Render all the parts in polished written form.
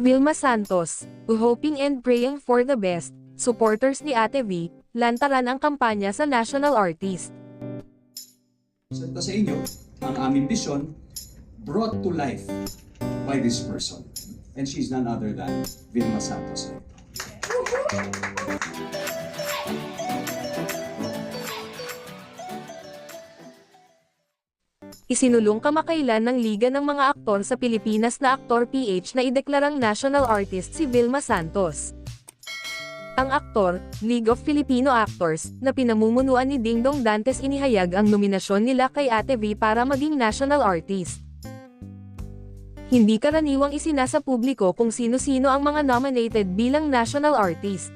Vilma Santos, hoping and praying for the best, supporters ni Ate V, lantaran ang kampanya sa national artist. Presenta sa inyo ang aming vision brought to life by this person. And she's none other than Vilma Santos. Isinulong kamakailan ng Liga ng mga Aktor sa Pilipinas na Aktor PH na ideklarang national artist si Vilma Santos. Ang aktor, League of Filipino Actors, na pinamumunuan ni Dingdong Dantes inihayag ang nominasyon nila kay Ate V para maging national artist. Hindi karaniwang isinasa publiko kung sino-sino ang mga nominated bilang national artist.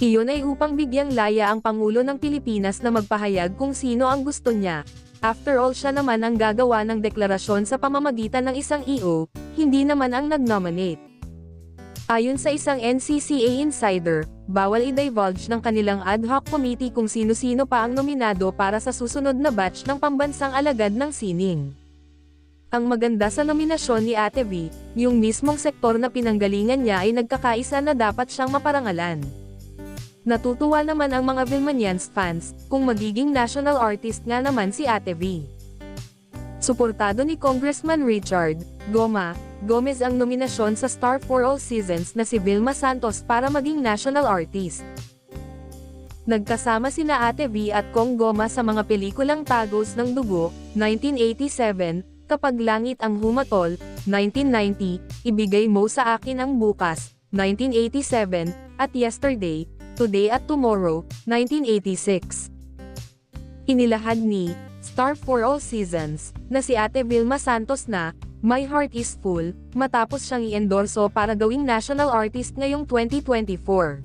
Iyon ay upang bigyang laya ang Pangulo ng Pilipinas na magpahayag kung sino ang gusto niya. After all, siya naman ang gagawa ng deklarasyon sa pamamagitan ng isang EO, hindi naman ang nag-nominate. Ayon sa isang NCCA insider, bawal i-divulge ng kanilang ad hoc committee kung sino-sino pa ang nominado para sa susunod na batch ng pambansang alagad ng sining. Ang maganda sa nominasyon ni Ate V, yung mismong sektor na pinanggalingan niya ay nagkakaisa na dapat siyang maparangalan. Natutuwa naman ang mga Vilmanians fans, kung magiging national artist nga naman si Ate V. Suportado ni Congressman Richard Gomez ang nominasyon sa Star for All Seasons na si Vilma Santos para maging national artist. Nagkasama sina Ate V at Kong Goma sa mga pelikulang Tagos ng Dugo, 1987, Kapag Langit ang Humatol, 1990, Ibigay Mo sa Akin ang Bukas, 1987, at Yesterday, Today at Tomorrow, 1986. Inilahad ni Star for All Seasons na si Ate Vilma Santos na My Heart is Full matapos siyang i-endorso para gawing national artist ngayong 2024.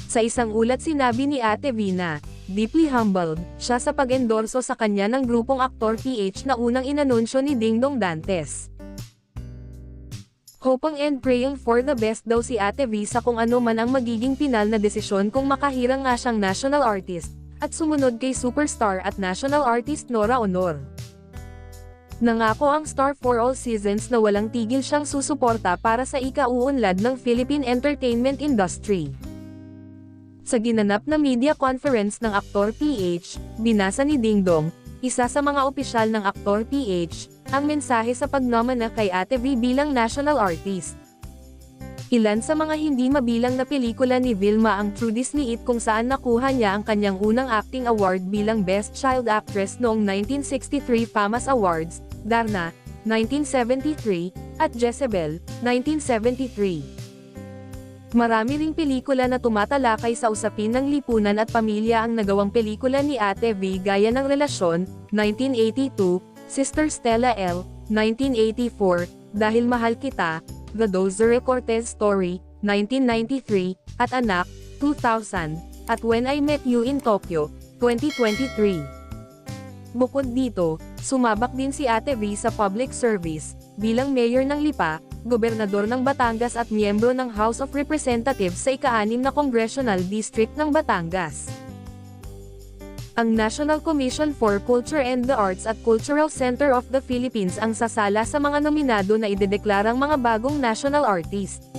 Sa isang ulat sinabi ni Ate V na deeply humbled siya sa pag-endorso sa kanya ng grupong Aktor PH na unang inanunsyo ni Dingdong Dantes. Hoping and praying for the best daw si Ate V sa kung ano man ang magiging pinal na desisyon kung makahirang nga siyang national artist, at sumunod kay superstar at national artist Nora Honor. Nangako ang Star for All Seasons na walang tigil siyang susuporta para sa ikauunlad ng Philippine entertainment industry. Sa ginanap na media conference ng Aktor PH, binasa ni Dingdong, isa sa mga opisyal ng Aktor PH, ang mensahe sa pagnomina kay Ate V bilang national artist. Ilan sa mga hindi mabilang na pelikula ni Vilma ang True Disney It kung saan nakuha niya ang kanyang unang acting award bilang Best Child Actress noong 1963 FAMAS Awards, Darna, 1973, at Jezebel, 1973. Marami ring pelikula na tumatalakay sa usapin ng lipunan at pamilya ang nagawang pelikula ni Ate V gaya ng Relasyon, 1982, Sister Stella L, 1984, Dahil Mahal Kita, The Dozere Cortez Story, 1993, at Anak, 2000, at When I Met You in Tokyo, 2023. Bukod dito, sumabak din si Ate V sa public service, bilang mayor ng Lipa, gobernador ng Batangas at miyembro ng House of Representatives sa ika-6 na Congressional District ng Batangas. Ang National Commission for Culture and the Arts at Cultural Center of the Philippines ang sasala sa mga nominado na idedeklarang mga bagong national artist.